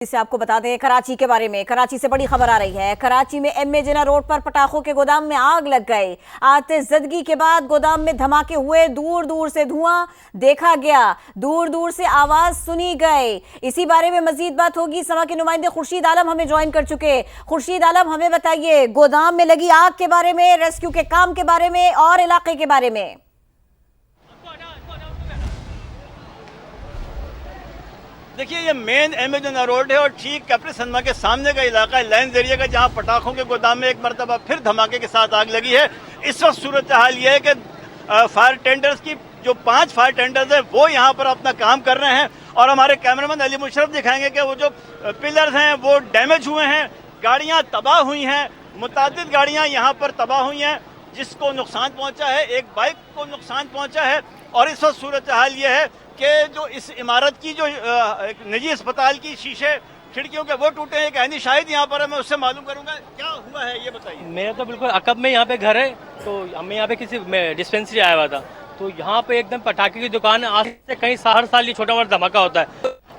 इसे आपको बता दें कराची के बारे में। कराची से बड़ी खबर आ रही है। कराची में एमए जिना रोड पर पटाखों के गोदाम में आग लग गई। आतिशज़दगी के बाद गोदाम में धमाके हुए, दूर दूर से धुआं देखा गया, दूर दूर से आवाज सुनी गई। इसी बारे में मजीद बात होगी। समा के नुमाइंदे खुर्शीद आलम हमें ज्वाइन कर चुके। खुर्शीद आलम, हमें बताइए गोदाम में लगी आग के बारे में, रेस्क्यू के काम के बारे में और इलाके के बारे में। देखिए, ये मेन एमेजोना रोड है और ठीक कैप्टन सनमा के सामने का इलाका है, लाइन एरिया का, जहां पटाखों के गोदाम में एक मरतबा फिर धमाके के साथ आग लगी है। इस वक्त सूरत हाल ये है कि फायर टेंडर्स की जो 5 फायर टेंडर्स हैं वो यहाँ पर अपना काम कर रहे हैं और हमारे कैमरामैन अली मुशरफ दिखाएंगे कि वो जो पिलर्स हैं वो डैमेज हुए हैं, गाड़ियाँ तबाह हुई हैं, मुतादिद गाड़ियाँ यहाँ पर तबाह हुई हैं, जिसको नुकसान पहुँचा है, एक बाइक को नुकसान पहुँचा है। और इस वक्त सूरत हाल ये है कि जो इस इमारत की जो निजी अस्पताल की शीशे खिड़कियों के वो टूटे हैं। एक ऐनी शाहिद यहाँ पर है, मैं उससे मालूम करूंगा क्या हुआ है, ये बताइए। मेरा तो बिल्कुल अकब में यहाँ पे घर है, तो मैं यहाँ पे किसी डिस्पेंसरी आया हुआ था, तो यहाँ पे एकदम पटाखे की दुकान है। आज से कई हर साल ये छोटा मोटा धमाका होता है।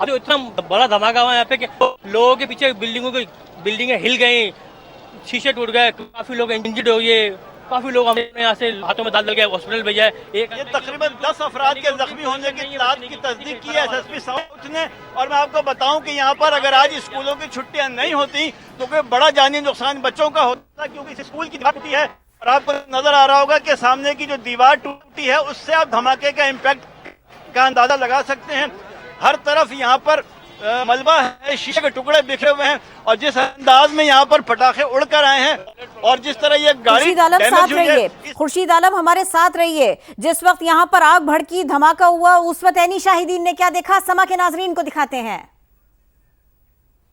अब जो इतना बड़ा धमाका हुआ यहाँ पे कि लोगों के पीछे बिल्डिंगें हिल गई, शीशे टूट गए, काफी लोग इंजर्ड हो गए, काफी लोग हमने यहाँ से हाथों में डाल के हॉस्पिटल भेजा है। ये तकरीबन 10 अफराद के जख्मी होने की इत्तलात की तस्दीक की है एसएसपी साउथ ने। और मैं आपको बताऊं कि यहाँ पर अगर आज स्कूलों की छुट्टियां नहीं होती तो कोई बड़ा जानी नुकसान बच्चों का होता, क्योंकि इस स्कूल की दीवार टूटी है और आपको नजर आ रहा होगा कि सामने की जो दीवार टूटी है उससे आप धमाके का इम्पैक्ट का अंदाजा लगा सकते हैं। हर तरफ यहाँ पर मलबा है, शीशे के टुकड़े बिखरे हुए हैं और जिस अंदाज में यहाँ पर पटाखे उड़कर आए हैं और जिस तरह ये गाड़ी खुर्शीद आलम साथ रहिए, खुर्शीद आलम हमारे साथ रहिए। जिस वक्त यहाँ पर आग भड़की, धमाका हुआ, उस वक्त ऐनी शाहिदीन ने क्या देखा, समा के नाजरीन को दिखाते हैं।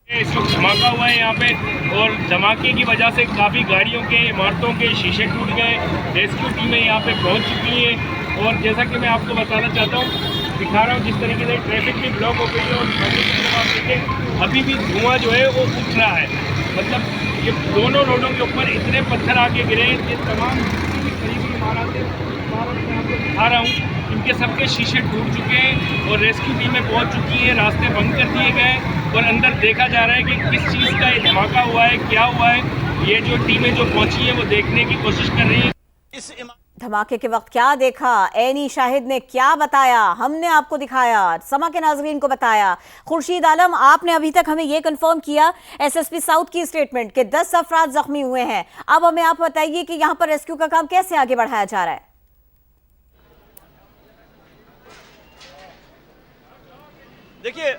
इस वक्त धमाका हुआ है यहाँ पे और धमाके की वजह से काफ़ी गाड़ियों के, इमारतों के शीशे टूट गए। रेस्क्यू टीमें यहाँ पे पहुँच चुकी हैं और जैसा कि मैं आपको बताना चाहता हूँ, दिखा रहा हूँ जिस तरीके से ट्रैफिक भी ब्लॉक हो गई है और आप देखें अभी भी धुआं जो है वो उठ रहा है। मतलब ये दोनों रोडों के ऊपर इतने पत्थर आके गिरे, ये तमाम करीबी इमारत मैं आपको दिखा रहा हूँ, इनके सबके शीशे टूट चुके हैं और रेस्क्यू टीमें पहुँच चुकी हैं, रास्ते बंद कर दिए गए और अंदर देखा जा रहा है कि किस चीज़ का ये धमाका हुआ है, क्या हुआ है। ये जो टीमें जो पहुँची हैं वो देखने की कोशिश कर रही हैं। इस धमाके के वक्त क्या देखा, ऐनी शाहिद ने क्या बताया, हमने आपको दिखाया, समा के नाजरीन को बताया। खुर्शीद आलम, आपने अभी तक हमें यह कंफर्म किया एसएसपी साउथ की स्टेटमेंट के 10 अफराद जख्मी हुए हैं। अब हमें आप बताइए कि यहाँ पर रेस्क्यू का काम कैसे आगे बढ़ाया जा रहा है। देखिए,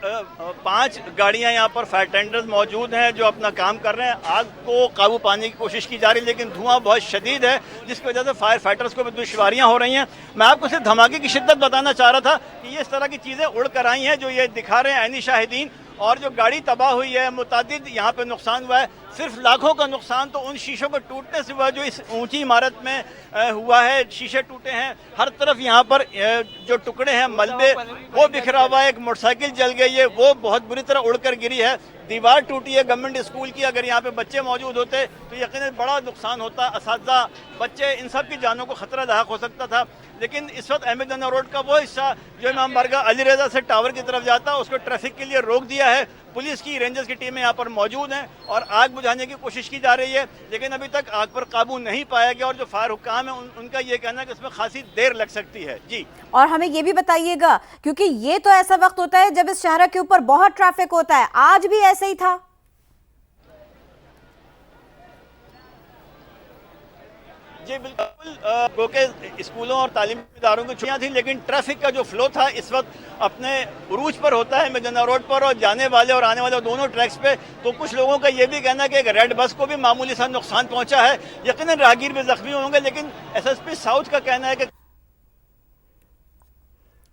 5 गाड़ियां यहाँ पर फायर टेंडर्स मौजूद हैं जो अपना काम कर रहे हैं। आग को काबू पाने की कोशिश की जा रही है, लेकिन धुआं बहुत शदीद है जिसकी वजह से फायर फाइटर्स को भी दुश्वारियां हो रही हैं। मैं आपको सिर्फ धमाके की शिद्दत बताना चाह रहा था कि ये इस तरह की चीज़ें उड़ कर आई हैं जो ये दिखा रहे हैं ऐनी शाहिदीन। और जो गाड़ी तबाह हुई है, मुतादिद यहाँ पे नुकसान हुआ है। सिर्फ लाखों का नुकसान तो उन शीशों को टूटने से हुआ जो इस ऊंची इमारत में हुआ है। शीशे टूटे हैं, हर तरफ यहाँ पर जो टुकड़े हैं, मलबे, वो बिखरा हुआ है। एक मोटरसाइकिल जल गई है, वो बहुत बुरी तरह उड़कर गिरी है। दीवार टूटी है गवर्नमेंट स्कूल की। अगर यहाँ पे बच्चे मौजूद होते तो यकीनन बड़ा नुकसान होता, असातिज़ा, बच्चे, इन सब की जानों को खतरा लाहक हो सकता था। लेकिन इस वक्त एमेजोना रोड का वो हिस्सा जो इमाम बारगाह अली रज़ा से टावर की तरफ जाता है उसको ट्रैफिक के लिए रोक दिया है। पुलिस की, रेंजर्स की टीमें यहाँ पर मौजूद हैं और आग बुझाने की कोशिश की जा रही है, लेकिन अभी तक आग पर काबू नहीं पाया गया। और जो फायर हुक्काम है उनका ये कहना है कि इसमें खासी देर लग सकती है। जी, और हमें ये भी बताइएगा, क्योंकि ये तो ऐसा वक्त होता है जब इस शहर के ऊपर बहुत ट्रैफिक होता है, आज भी ऐसे ही था? जी बिल्कुल, क्योंकि स्कूलों और तालीमी इदारों की छुट्टियां थी, लेकिन ट्रैफिक का जो फ्लो था इस वक्त अपने उरूज पर होता है एमेजोना रोड पर और जाने वाले और आने वाले दोनों ट्रैक्स पे। तो कुछ लोगों का ये भी कहना है कि एक रेड बस को भी मामूली सा नुकसान पहुंचा है। यकीनन राहगीर भी जख्मी होंगे, लेकिन एसएसपी साउथ का कहना है कि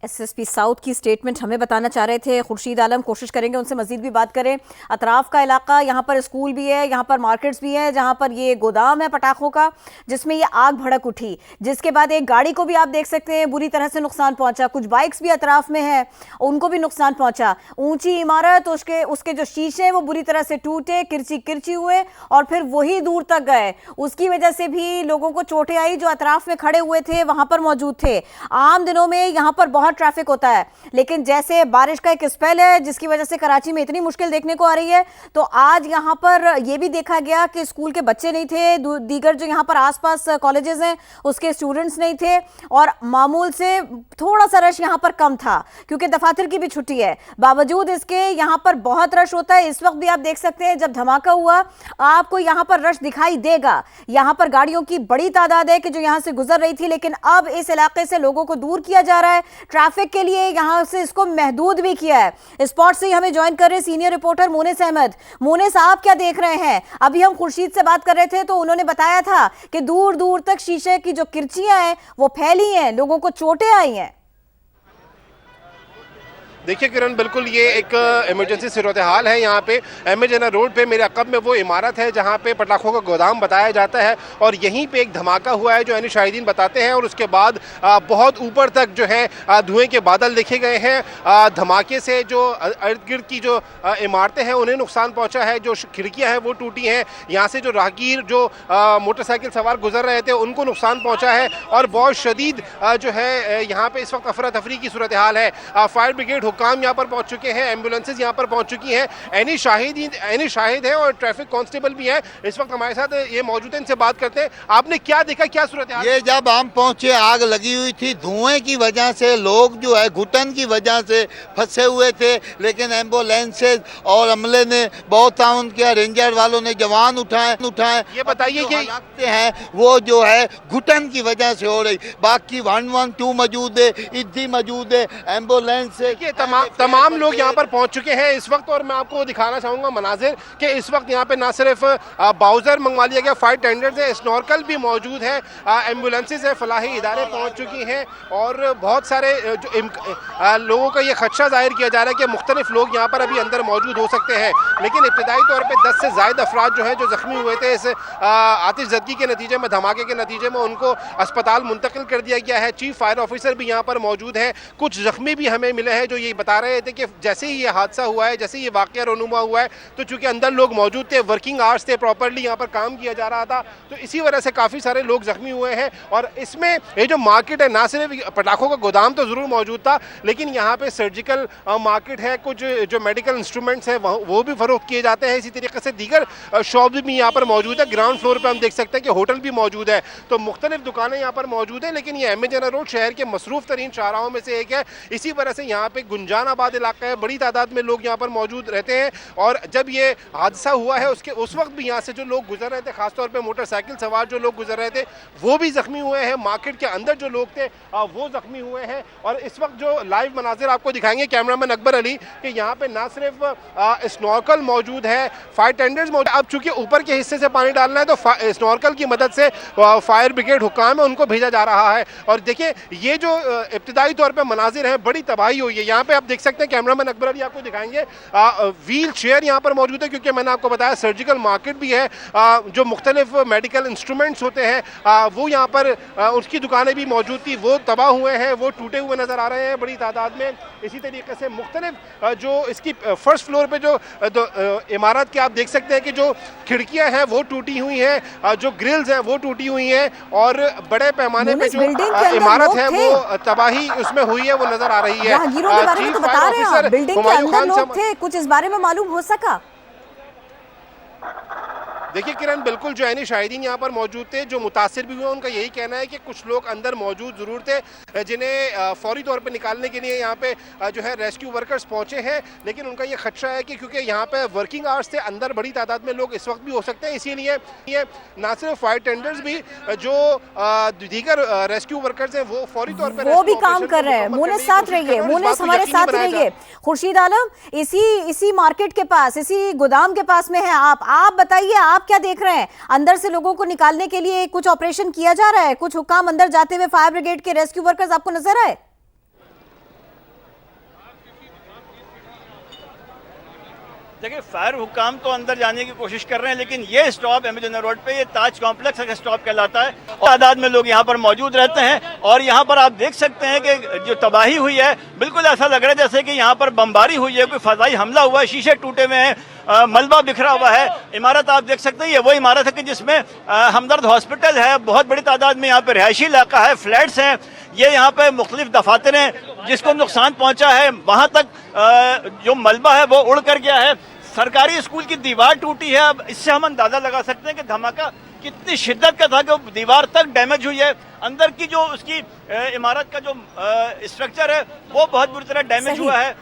एसएसपी साउथ की स्टेटमेंट हमें बताना चाह रहे थे खुर्शीद आलम। कोशिश करेंगे उनसे मजीद भी बात करें। अतराफ का इलाका, यहाँ पर स्कूल भी है, यहाँ पर मार्केट्स भी हैं, जहाँ पर ये गोदाम है पटाखों का जिसमें ये आग भड़क उठी, जिसके बाद एक गाड़ी को भी आप देख सकते हैं बुरी तरह से नुकसान पहुंचा। कुछ बाइक्स भी अतराफ में है, उनको भी नुकसान पहुंचा। ऊंची इमारत, उसके जो शीशे हैं वो बुरी तरह से टूटे, किरची किरची हुए और फिर वही दूर तक गए। उसकी वजह से भी लोगों को चोटें आई जो अतराफ में खड़े हुए थे, वहां पर मौजूद थे। आम दिनों में यहाँ पर बहुत ट्रैफिक होता है, लेकिन जैसे बारिश का एक स्पेल है जिसकी वजह से कराची में इतनी मुश्किल देखने को आ रही है, तो आज यहाँ पर यह भी देखा गया कि स्कूल के बच्चे नहीं थे, दीगर जो यहाँ पर आसपास कॉलेजेस हैं उसके स्टूडेंट्स नहीं थे, और मामूल से थोड़ा सा रश यहाँ पर कम था क्योंकि दफातर की भी छुट्टी है। बावजूद इसके यहाँ पर बहुत रश होता है। इस वक्त भी आप देख सकते हैं, जब धमाका हुआ आपको यहाँ पर रश दिखाई देगा। यहाँ पर गाड़ियों की बड़ी तादाद है कि जो यहाँ से गुजर रही थी, लेकिन अब इस इलाके से लोगों को दूर किया जा रहा है ट्रैफिक के लिए, यहाँ से इसको महदूद भी किया है। स्पॉट से हमें ज्वाइन कर रहे सीनियर रिपोर्टर मोनिस अहमद। मोनिस, आप क्या देख रहे हैं? अभी हम खुर्शीद से बात कर रहे थे तो उन्होंने बताया था कि दूर दूर तक शीशे की जो किरचियां हैं वो फैली हैं, लोगों को चोटें आई हैं। देखिए किरण, बिल्कुल ये एक इमरजेंसी सूरत हाल है। यहाँ पे एम.ए. जिन्ना रोड पे मेरे अक़ब में वो इमारत है जहाँ पे पटाखों का गोदाम बताया जाता है, और यहीं पे एक धमाका हुआ है जो यानी शाहिदीन बताते हैं, और उसके बाद बहुत ऊपर तक जो है धुएं के बादल देखे गए हैं। धमाके से जो इर्द गिर्द की जो इमारतें हैं उन्हें नुकसान पहुँचा है, जो खिड़कियाँ हैं वो टूटी हैं, यहाँ से जो राहगीर जो मोटरसाइकिल सवार गुजर रहे थे उनको नुकसान पहुँचा है, और बहुत शदीद जो है यहाँ पे इस वक्त अफरा तफरी की सूरत हाल है। फायर ब्रिगेड काम यहाँ पर पहुंच चुके हैं, एम्बुलेंसेज यहाँ पर पहुंच चुकी हैं। एनी शाहिद है और ट्रैफिक कांस्टेबल भी है इस वक्त हमारे साथ ये मौजूद है, इनसे बात करते हैं। आपने क्या देखा, क्या सूरत है? ये जब हम पहुंचे आग लगी हुई थी, धुएं की वजह से लोग जो है घुटन की वजह से फंसे हुए थे, लेकिन एम्बुलेंसेज और अमले ने बहुत ताउन किया, रेंजर वालों ने जवान उठाए। ये बताइए कि हैं वो जो है घुटन की वजह से हो रही, बाकी 112 मौजूद है, इद्दी मौजूद है, एम्बुलेंस है, तमाम लोग यहाँ पर पहुंच चुके हैं इस वक्त। और मैं आपको दिखाना चाहूँगा मनाजिर कि इस वक्त यहाँ पे ना सिर्फ बाउजर मंगवा लिया गया, फायर टेंडर्स है, स्नॉर्कल भी मौजूद है, एम्बुलेंसेज है, फलाही इदारे पहुँच चुकी हैं, और बहुत सारे जो लोगों का ये खदशा जाहिर किया जा रहा है कि मुख्तलिफ लोग यहाँ पर अभी अंदर मौजूद हो सकते हैं। लेकिन इब्तदाई तौर पर 10 से ज़ायद अफराद जो है जो ज़ख्मी हुए थे इस आतिशज़दगी के नतीजे में, धमाके के नतीजे में, उनको अस्पताल मुंतकिल कर दिया गया है। चीफ फायर ऑफिसर भी यहाँ पर मौजूद है। कुछ ज़ख्मी भी हमें मिले हैं जो ये बता रहे थे कि जैसे ही ये हादसा हुआ है, जैसे ये वाक़या रोनुमा हुआ है, तो चूंकि अंदर लोग मौजूद थे, वर्किंग आवर्स थे, प्रॉपर्ली यहाँ पर काम किया जा रहा था, तो इसी वजह से काफ़ी सारे लोग जख्मी हुए हैं। और इसमें ये जो मार्केट है, ना सिर्फ पटाखों का गोदाम तो ज़रूर मौजूद था, लेकिन यहाँ पे सर्जिकल मार्केट है, कुछ जो मेडिकल इंस्ट्रूमेंट्स हैं वो भी फ़रोख्त किए जाते हैं। इसी तरीके से दीगर शॉप भी यहाँ पर मौजूद है। ग्राउंड फ्लोर पर हम देख सकते हैं कि होटल भी मौजूद है, तो मुख्तलिफ दुकानें यहाँ पर मौजूद हैं। लेकिन ये एम.ए. जिन्ना रोड शहर के मसरूफ़ तरीन शाहराहों में से एक है, इसी वजह से यहाँ पे गुंजानाबाद इलाका है, बड़ी तादाद में लोग यहाँ पर मौजूद रहते हैं। और जब ये हादसा हुआ है उस वक्त भी यहाँ से जो लोग गुजर रहे थे, खासतौर पे मोटरसाइकिल सवार जो लोग गुजर रहे थे, वो भी जख्मी हुए हैं। मार्केट के अंदर जो लोग थे वो जख्मी हुए हैं। और इस वक्त जो लाइव मनाजिर आपको दिखाएंगे कैमरामैन अकबर अली, कि यहाँ पे ना सिर्फ स्नॉर्कल मौजूद है, फायर टेंडर्स मौजूद। अब चूंकि ऊपर के हिस्से से पानी डालना है तो स्नॉर्कल की मदद से फायर ब्रिगेड हुक्काम है उनको भेजा जा रहा है। और देखिए ये जो इब्तिदाई तौर पर मनाजिर हैं, बड़ी तबाही हुई है। यहाँ पे आप देख सकते हैं, कैमरामैन अकबर अली आपको दिखाएंगे, व्हील चेयर यहाँ पर मौजूद है, क्योंकि मैंने आपको बताया सर्जिकल मार्केट भी है, जो मुख्तलिफ मेडिकल इंस्ट्रूमेंट्स होते हैं वो यहाँ पर उसकी दुकानें भी मौजूद थी, वो तबाह हुए हैं, वो टूटे हुए नज़र आ रहे हैं बड़ी तादाद में। इसी तरीके से मुख्तलिफ जो इसकी फर्स्ट फ्लोर पे जो इमारत के आप देख सकते हैं कि जो खिड़कियाँ हैं वो टूटी हुई हैं, जो ग्रिल्स हैं वो टूटी हुई हैं, और बड़े पैमाने पे जो इमारत है वो तबाही उसमें हुई है वो नज़र आ रही है। चीफ फायर ऑफिसर बिल्डिंग के अंदर लोग थे, कुछ इस बारे में मालूम हो सका? देखिए किरण, बिल्कुल जो यानी शाहिदीन यहाँ पर मौजूद थे, जो मुतासिर भी हुए, उनका यही कहना है कि कुछ लोग अंदर मौजूद ज़रूर थे जिन्हें फौरी तौर पर निकालने के लिए यहाँ पे जो है रेस्क्यू वर्कर्स पहुँचे हैं। लेकिन उनका ये खदशा है कि क्योंकि यहाँ पे वर्किंग आवर्स थे, अंदर बड़ी तादाद में लोग इस वक्त भी हो सकते हैं, इसीलिए ये ना सिर्फ फायर टेंडर्स भी जो दीगर रेस्क्यू वर्कर्स हैं वो फौरी तौर पर वो भी काम कर रहे हैं। मोनिस साथ रहिए, मोनिस हमारे साथ रहिए। खुर्शीद आलम इसी मार्केट के पास, इसी गोदाम के पास में है आप बताइए, आप क्या देख रहे हैं? अंदर से लोगों को निकालने के लिए कुछ ऑपरेशन किया जा रहा है, कुछ हुक्काम अंदर जाते हुए फायर ब्रिगेड के रेस्क्यू वर्कर्स आपको नजर आए? देखिए, फायर हुक्काम तो अंदर जाने की कोशिश कर रहे हैं, लेकिन ये स्टॉप एम.ए. जिन्ना रोड पे ये ताज कॉम्प्लेक्स का स्टॉप कहलाता है, और तादाद में लोग यहाँ पर मौजूद रहते हैं। और यहाँ पर आप देख सकते हैं कि जो तबाही हुई है, बिल्कुल ऐसा लग रहा है जैसे कि यहाँ पर बमबारी हुई है, कोई फजाई हमला हुआ है, शीशे टूटे हुए हैं, मलबा बिखरा हुआ है। इमारत आप देख सकते हैं, ये वो इमारत है कि जिसमें हमदर्द हॉस्पिटल है, बहुत बड़ी तादाद में यहाँ पे रिहायशी इलाका है, फ्लैट्स हैं। ये यहाँ पे मुख्तलिफ दफातर हैं जिसको नुकसान पहुँचा है, वहाँ तक जो मलबा है वो उड़ कर गया है। सरकारी स्कूल की दीवार टूटी है। अब इससे हम अंदाज़ा लगा सकते हैं कि धमाका कितनी शिद्दत का था कि वो दीवार तक डैमेज हुई है। अंदर की जो उसकी इमारत का जो स्ट्रक्चर है वो बहुत बुरी तरह डैमेज हुआ है।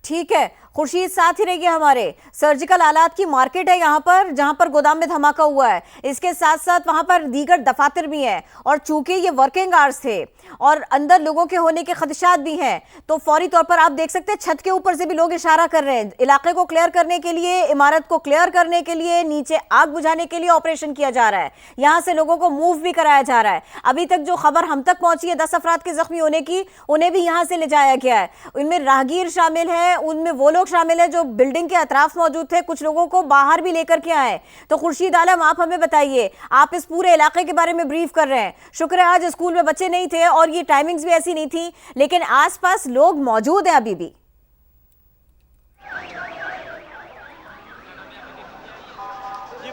ठीक है खुर्शीद, साथ ही रहिए हमारे। सर्जिकल आलात की मार्केट है यहाँ पर, जहाँ पर गोदाम में धमाका हुआ है। इसके साथ साथ वहाँ पर दीगर दफातर भी हैं और चूंकि ये वर्किंग आवर्स थे और अंदर लोगों के होने के खदशात भी हैं, तो फौरी तौर पर आप देख सकते हैं छत के ऊपर से भी लोग इशारा कर रहे हैं। इलाके को क्लियर करने के लिए, इमारत को क्लियर करने के लिए, नीचे आग बुझाने के लिए ऑपरेशन किया जा रहा है। यहाँ से लोगों को मूव भी कराया जा रहा है। अभी तक जो खबर हम तक पहुंची है 10 अफराद के जख्मी होने की, उन्हें भी यहाँ से ले जाया गया है। उनमें राहगीर शामिल है, उनमें वो लोग शामिल है जो बिल्डिंग के अतराफ मौजूद थे, कुछ लोगों को बाहर भी लेकर के आए। तो खुर्शीद आलम, आप हमें बताइए, आप इस पूरे इलाके के बारे में ब्रीफ कर रहे हैं। शुक्र है आज स्कूल में बच्चे नहीं थे और ये टाइमिंग्स भी ऐसी नहीं थी, लेकिन आसपास लोग मौजूद हैं अभी भी।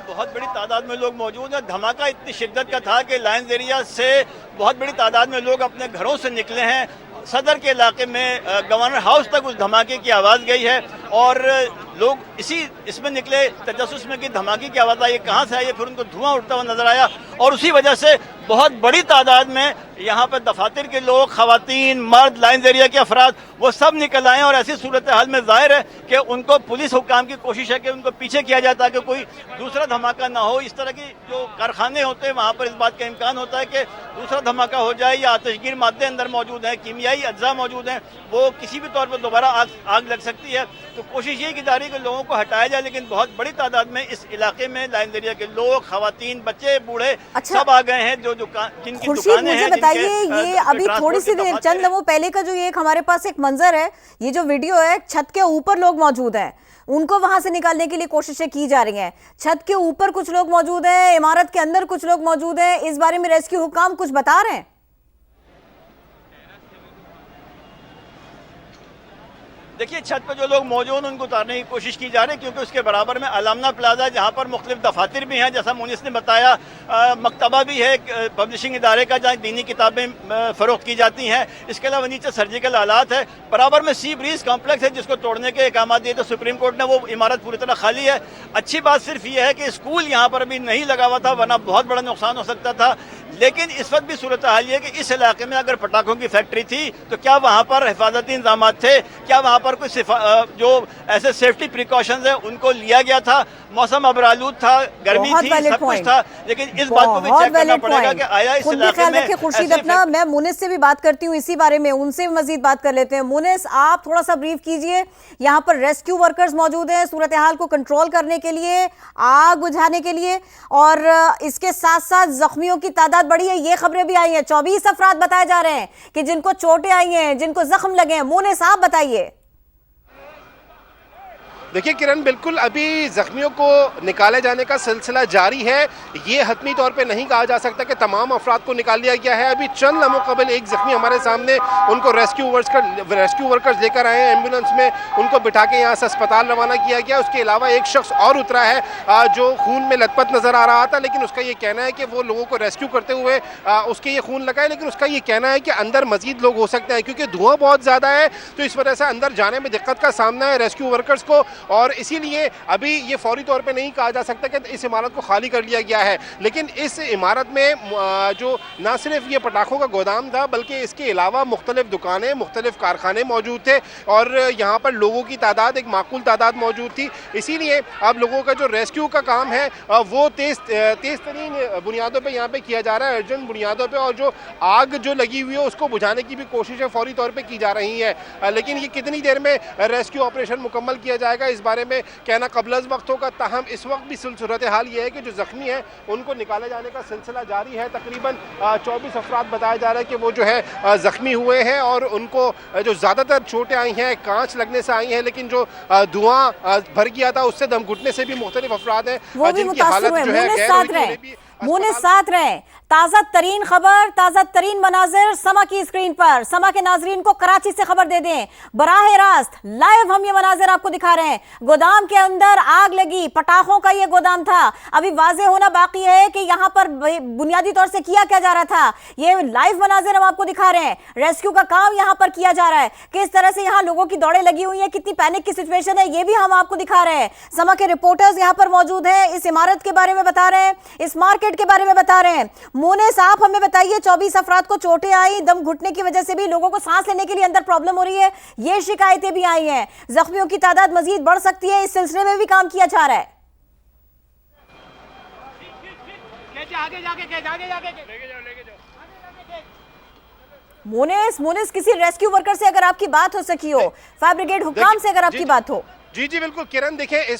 बहुत बड़ी तादाद में लोग मौजूद हैं। धमाका इतनी शिद्दत का था कि लायंस एरिया से बहुत बड़ी तादाद में लोग अपने घरों से निकले हैं। सदर के इलाके में गवर्नर हाउस तक उस धमाके की आवाज़ गई है और लोग इसमें निकले तजस्सुस में कि धमाके की आवाज़ आई, कहाँ से आई है। फिर उनको धुआं उठता हुआ नजर आया और उसी वजह से बहुत बड़ी तादाद में यहाँ पर दफातर के लोग, खवातीन, मर्द, लाइन्स एरिया के अफराद वो सब निकल आए। और ऐसी सूरत हाल में जाहिर है कि उनको पुलिस हुकाम की कोशिश है कि उनको पीछे किया जाए ताकि कोई दूसरा धमाका ना हो। इस तरह की जो कारखाने होते हैं वहाँ पर इस बात का इम्कान होता है कि दूसरा धमाका हो जाए या आतिशगीर मादे अंदर मौजूद हैं, कीमियाई अज्जा मौजूद हैं, वो किसी भी तौर पर दोबारा आग लग सकती है। तो कोशिश ये की जा रही है कि लोगों को हटाया जाए, लेकिन बहुत बड़ी तादाद में इस इलाके में लाइन्स एरिया के लोग, खवातीन, बच्चे, बूढ़े सब आ गए हैं। जो जिनकी दुकानें हैं, बताइए, ये अभी थोड़ी सी देर चंद लम्हों पहले का जो ये एक हमारे पास एक मंजर है, ये जो वीडियो है, छत के ऊपर लोग मौजूद हैं, उनको वहां से निकालने के लिए कोशिशें की जा रही हैं। छत के ऊपर कुछ लोग मौजूद हैं, इमारत के अंदर कुछ लोग मौजूद हैं। इस बारे में रेस्क्यू हुकाम कुछ बता रहे हैं? देखिए, छत पर जो लोग मौजूद उनको उतारने की कोशिश की जा रही है, क्योंकि उसके बराबर में अलामना प्लाजा है जहाँ पर मुख्तलिफ दफातर भी हैं, जैसा मुनिस ने बताया। मकतबा भी है, पब्लिशिंग इदारे का, जहाँ दीनी किताबें फ़रोख्त की जाती हैं। इसके अलावा नीचे सर्जिकल आलात है, बराबर में सी ब्रीज कॉम्प्लेक्स है जिसको तोड़ने के अहकाम दिए थे सुप्रीम कोर्ट ने। वो इमारत पूरी तरह खाली है। अच्छी बात सिर्फ ये है कि स्कूल यहाँ पर अभी नहीं लगा हुआ था, वरना बहुत बड़ा नुकसान हो सकता था। लेकिन इस वक्त भी सूरत हाल ये है कि इस इलाके में अगर पटाखों की फैक्ट्री थी तो क्या वहाँ पर हिफाजती इंतजाम थे, क्या वहाँ पर कोई जो ऐसे सेफ्टी प्रिकॉशंस है उनको लिया गया था। मौसम अबरालूद था, गर्मी थी, सब कुछ था, लेकिन इस बात को भी चेक करना पड़ेगा कि आया इस इलाके में। खुर्शीद, अपना मैं मुनिस से भी बात करती हूँ इसी बारे में, उनसे मजीद बात कर लेते हैं। मुनिस, आप थोड़ा सा ब्रीफ कीजिए। यहाँ पर रेस्क्यू वर्कर्स मौजूद हैं सूरत हाल को कंट्रोल करने के लिए, आग बुझाने के लिए, और इसके साथ साथ जख्मियों की तादाद बढ़ी है। ये खबरें भी आई हैं, 24 अफराद बताए जा रहे हैं कि जिनको चोटें आई हैं, जिनको जख्म लगे हैं। मुनिस, आप बताइए। देखिए किरण, बिल्कुल अभी जख्मियों को निकाले जाने का सिलसिला जारी है। ये हतमी तौर पे नहीं कहा जा सकता कि तमाम अफराद को निकाल लिया गया है। अभी चंद लम्हों कबल एक जख्मी हमारे सामने, उनको रेस्क्यू वर्कर्स लेकर आए हैं एम्बुलेंस में, उनको बिठा के यहाँ से अस्पताल रवाना किया गया। उसके अलावा एक शख्स और उतरा है जो खून में लथपथ नज़र आ रहा था, लेकिन उसका ये कहना है कि वो लोगों को रेस्क्यू करते हुए उसके ये खून लगा है, लेकिन उसका ये कहना है कि अंदर मजीद लोग हो सकते हैं क्योंकि धुआं बहुत ज़्यादा है, तो इस वजह से अंदर जाने में दिक्कत का सामना है रेस्क्यू वर्कर्स को। और इसीलिए अभी ये फौरी तौर पे नहीं कहा जा सकता कि इस इमारत को खाली कर लिया गया है। लेकिन इस इमारत में जो ना सिर्फ ये पटाखों का गोदाम था, बल्कि इसके अलावा मुख्तलिफ दुकानें, मुख्तलिफ कारखाने मौजूद थे और यहाँ पर लोगों की तादाद, एक माकूल तादाद मौजूद थी। इसीलिए अब लोगों का जो रेस्क्यू का काम है वो तेज़ तरीन बुनियादों पर यहाँ पर किया जा रहा है, अर्जेंट बुनियादों पर। और जो आग जो लगी हुई है उसको बुझाने की भी कोशिशें फौरी तौर पर की जा रही है, लेकिन ये कितनी देर में रेस्क्यू ऑपरेशन मुकम्मल किया जाएगा इस बारे में कहना कबल वक्त होगा। ताहम इस वक्त भी सूरत हाल ये है कि जो जख्मी हैं उनको निकाले जाने का सिलसिला जारी है। तकरीबन 24 अफराद बताया जा रहा है कि वो जो है जख्मी हुए हैं और उनको जो ज़्यादातर चोटें आई हैं कांच लगने से आई हैं, लेकिन जो धुआं भर गया था उससे दम घुटने से भी मुख्तलिफ अफराद हैं जिनकी हालत जो है गैर मुनिस साथ रहे। ताज़ा तरीन खबर, ताज़ा तरीन मनाजिर समा की स्क्रीन पर। समा के नाजरीन को कराची से खबर दे दें, बराह रास्त लाइव हम ये मनाजिर आपको दिखा रहे हैं। गोदाम के अंदर आग लगी, पटाखों का ये गोदाम था। अभी वाजे होना बाकी है कि यहाँ पर बुनियादी तौर से किया क्या जा रहा था। ये लाइव मनाजिर हम आपको दिखा रहे हैं। रेस्क्यू का काम यहाँ पर किया जा रहा है, किस तरह से यहाँ लोगों की दौड़े लगी हुई है, कितनी पैनिक की सिचुएशन है, ये भी हम आपको दिखा रहे हैं। समा के रिपोर्टर्स यहाँ पर मौजूद हैं, इस इमारत के बारे में बता रहे हैं, इस मार्केट के बारे में बता रहे हैं। मुनिस आप हमें बताइए, 24 अफराद को चोटें आई, दम घुटने की वजह से भी लोगों को सांस लेने के लिए अंदर प्रॉब्लम हो रही है, ये शिकायतें भी आई हैं। जख्मियों की तादाद मजीद बढ़ सकती है, इस सिलसिले में भी काम किया जा रहा है। मुनिस किसी रेस्क्यू वर्कर से अगर आपकी बात हो सकी हो, फायर ब्रिगेड हुक्काम से अगर आपकी बात हो। जी बिल्कुल किरण, देखिए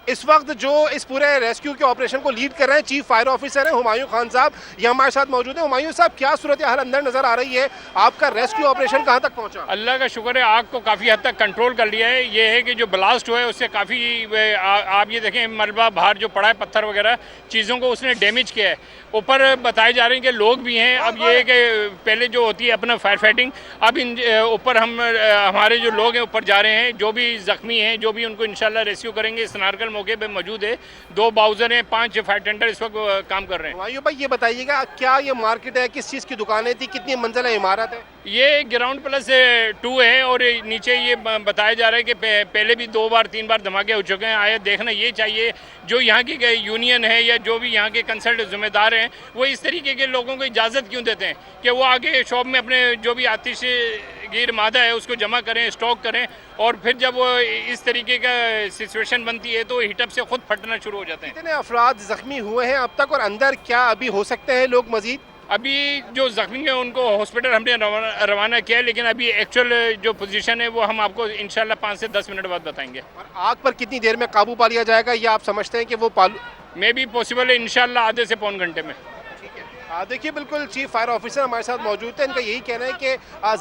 इस वक्त जो इस पूरे रेस्क्यू के ऑपरेशन को लीड कर रहे हैं चीफ फायर ऑफिसर हैं हुमायूं खान साहब, ये हमारे साथ मौजूद हैं। हुमायूं साहब, क्या सूरत हाल अंदर नजर आ रही है? आपका रेस्क्यू ऑपरेशन कहां तक पहुंचा? अल्लाह का शुक्र है, आग को काफ़ी हद तक कंट्रोल कर लिया है। ये है कि जो ब्लास्ट हुआ है उससे काफ़ी आप ये देखें, मलबा बाहर जो पड़ा है, पत्थर वगैरह चीज़ों को उसने डैमेज किया है। ऊपर बताए जा रहे हैं कि लोग भी हैं। अब ये है कि पहले जो होती है अपना फायर फाइटिंग, अब इन ऊपर हमारे जो लोग हैं ऊपर जा रहे हैं, जो भी जख्मी हैं, जो भी उनको इंशाल्लाह रेस्क्यू करेंगे। इस नारकल मौके पे मौजूद है, 2 बाउजर हैं, 5 फायर टेंडर इस वक्त काम कर रहे हैं। हुमायूं भाई, ये बताइएगा, क्या ये मार्केट है, किस चीज़ की दुकानें थी, कितनी मंजिला इमारत है? ये ग्राउंड प्लस 2 है और नीचे ये बताया जा रहा है कि पहले भी 2 बार 3 बार धमाके हो चुके हैं। आया देखना ये चाहिए, जो यहाँ की यूनियन है या जो भी यहाँ के कंसल्ट जिम्मेदार हैं, वो इस तरीके के लोगों को इजाज़त क्यों देते हैं कि वो आगे शॉप में अपने जो भी आतिशगीर मादा है उसको जमा करें, स्टॉक करें, और फिर जब वो इस तरीके का सिचुएशन बनती है तो हीटअप से खुद फटना शुरू हो जाते हैं। कितने अफराद जख्मी हुए हैं अब तक, और अंदर क्या अभी हो सकते हैं लोग मजीद? अभी जो जख्मी हैं उनको हॉस्पिटल हमने रवाना किया है, लेकिन अभी एक्चुअल जो पोजीशन है वो हम आपको इंशाल्लाह 5 से 10 मिनट बाद बताएंगे। और आग पर कितनी देर में काबू पा लिया जाएगा, या आप समझते हैं कि वो मे भी पॉसिबल है इंशाल्लाह आधे से पौन घंटे में। देखिए, बिल्कुल चीफ फायर ऑफिसर हमारे साथ मौजूद थे। इनका यही कहना है कि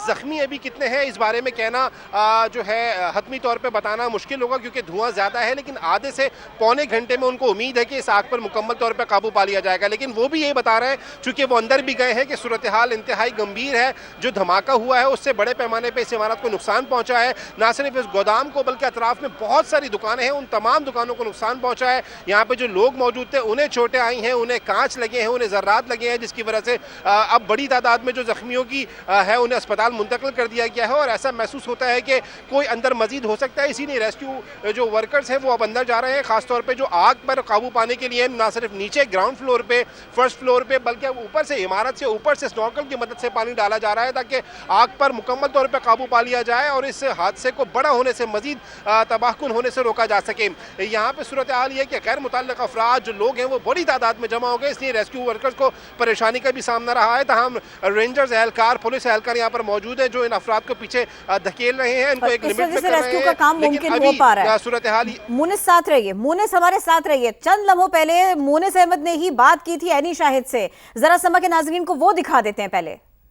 ज़ख्मी अभी कितने हैं इस बारे में कहना जो है हतमी तौर पे बताना मुश्किल होगा, क्योंकि धुआं ज़्यादा है। लेकिन आधे से पौने घंटे में उनको उम्मीद है कि इस आग पर मुकम्मल तौर पे काबू पा लिया जाएगा। लेकिन वो भी यही बता रहे हैं, चूँकि वो अंदर भी गए हैं, कि सूरत हाल इंतहाई गंभीर है। जो धमाका हुआ है उससे बड़े पैमाने पर इस इमारत को नुकसान पहुँचा है। ना सिर्फ इस गोदाम को बल्कि अतराफ में बहुत सारी दुकानें हैं, उन तमाम दुकानों को नुकसान पहुँचा है। यहाँ पर जो लोग मौजूद थे उन्हें चोटें आई हैं, उन्हें कांच लगे हैं, उन्हें जर्रात लगे हैं, जिसकी वजह से अब बड़ी तादाद में जो जख्मियों की है उन्हें अस्पताल मुंतकिल कर दिया गया है। और ऐसा महसूस होता है कि कोई अंदर मजीद हो सकता है, इसीलिए रेस्क्यू जो वर्कर्स हैं वो अब अंदर जा रहे हैं। खासतौर पे जो आग पर काबू पाने के लिए ना सिर्फ नीचे ग्राउंड फ्लोर पे, फर्स्ट फ्लोर पे, बल्कि ऊपर से इमारत से ऊपर से स्नॉर्कल की मदद से पानी डाला जा रहा है, ताकि आग पर मुकम्मल तौर पर काबू पा लिया जाए और इस हादसे को बड़ा होने से, मजीद तबाहकुन होने से रोका जा सके। यहाँ पर सूरत हाल ये कि गैर मुतल्लिक़ अफराद जो लोग हैं वो बड़ी तादाद में जमा हो गए, इसलिए रेस्क्यू वर्कर्स को परेशानी का भी सामना रहा है। तमाम रेंजर्स एहलकार, पुलिस एहलकार यहाँ पर मौजूद है, जो इन अफराद को पीछे धकेल रहे हैं, इनको एक लिमिट में कर रहे हैं। का काम मुमकिन हो पा रहा है। सूरत हाल मुनिस साथ रहिए, मुनिस हमारे साथ रहिए। चंद लम्हों पहले मुनिस अहमद ने ही बात की थी एनी शाहिद से, जरा समा के नाजरीन को वो दिखा देते हैं पहले।